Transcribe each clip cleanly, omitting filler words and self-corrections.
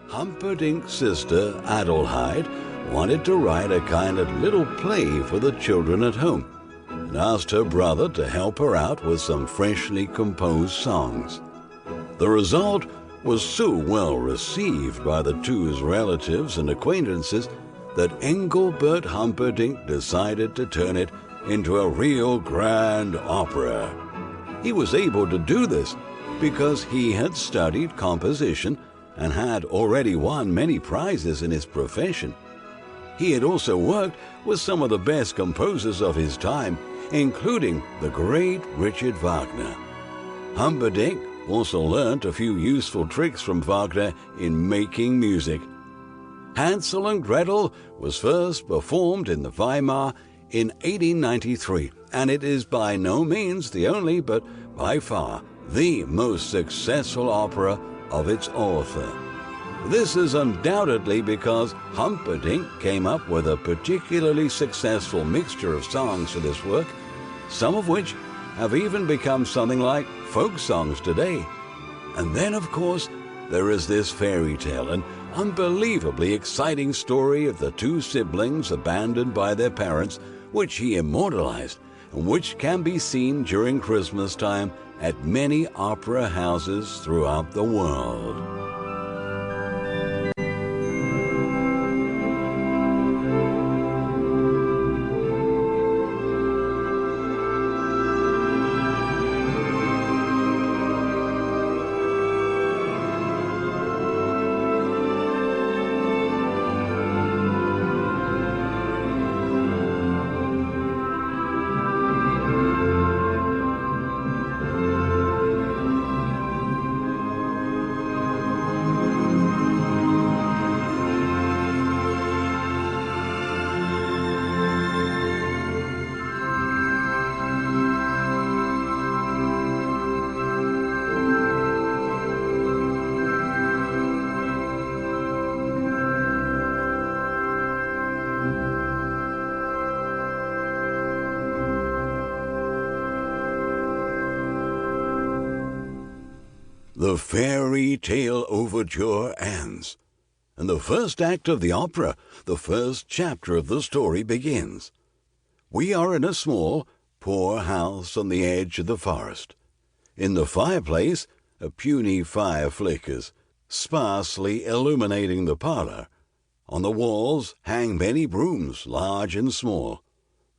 Humperdinck's sister, Adelheid, wanted to write a kind of little play for the children at home and asked her brother to help her out with some freshly composed songs. The result was so well received by the two's relatives and acquaintances that Engelbert Humperdinck decided to turn it into a real grand opera. He was able to do this because he had studied composition and had already won many prizes in his profession. He had also worked with some of the best composers of his time, including the great Richard Wagner. Humperdinck also learnt a few useful tricks from Wagner in making music. Hansel and Gretel was first performed in the Weimar in 1893, and it is by no means the only, but by far the most successful opera of its author. This is undoubtedly because Humperdinck came up with a particularly successful mixture of songs for this work, some of which have even become something like folk songs today. And then, of course, there is this fairy tale, an unbelievably exciting story of the two siblings abandoned by their parents, which he immortalized, and which can be seen during Christmas time at many opera houses throughout the world. The fairy tale overture ends, and the first act of the opera, the first chapter of the story, begins. We are in a small, poor house on the edge of the forest. In the fireplace, a puny fire flickers, sparsely illuminating the parlor. On the walls hang many brooms, large and small.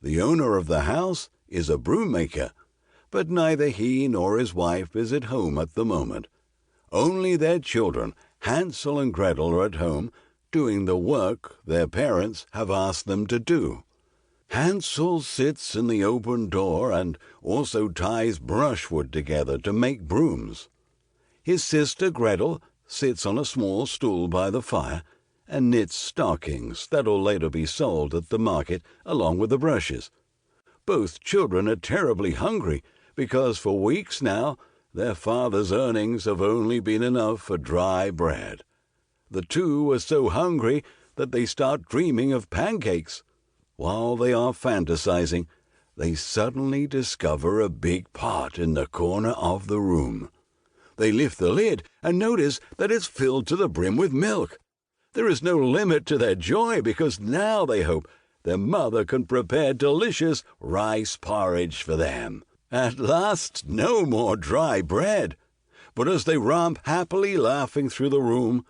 The owner of the house is a broom maker, but neither he nor his wife is at home at the moment. Only their children, Hansel and Gretel, are at home, doing the work their parents have asked them to do. Hansel sits in the open door and also ties brushwood together to make brooms. His sister Gretel sits on a small stool by the fire and knits stockings that'll later be sold at the market along with the brushes. Both children are terribly hungry because for weeks now their father's earnings have only been enough for dry bread. The two are so hungry that they start dreaming of pancakes. While they are fantasizing, they suddenly discover a big pot in the corner of the room. They lift the lid and notice that it's filled to the brim with milk. There is no limit to their joy because now they hope their mother can prepare delicious rice porridge for them. At last, no more dry bread. But as they romp happily laughing through the room,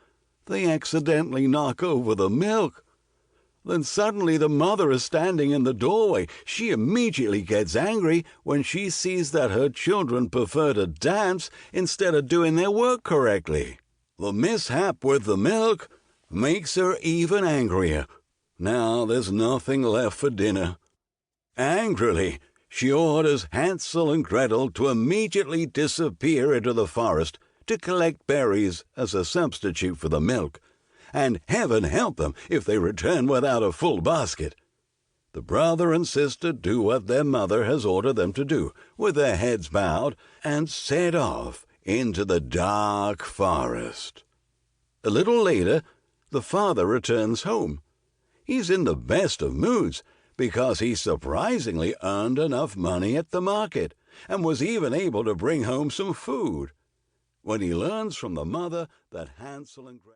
they accidentally knock over the milk. Then suddenly the mother is standing in the doorway. She immediately gets angry when she sees that her children prefer to dance instead of doing their work correctly. The mishap with the milk makes her even angrier. Now there's nothing left for dinner. Angrily, she orders Hansel and Gretel to immediately disappear into the forest to collect berries as a substitute for the milk, and heaven help them if they return without a full basket. The brother and sister do what their mother has ordered them to do, with their heads bowed, and set off into the dark forest. A little later, the father returns home. He's in the best of moods, because he surprisingly earned enough money at the market, and was even able to bring home some food. When he learns from the mother that Hansel and Gretel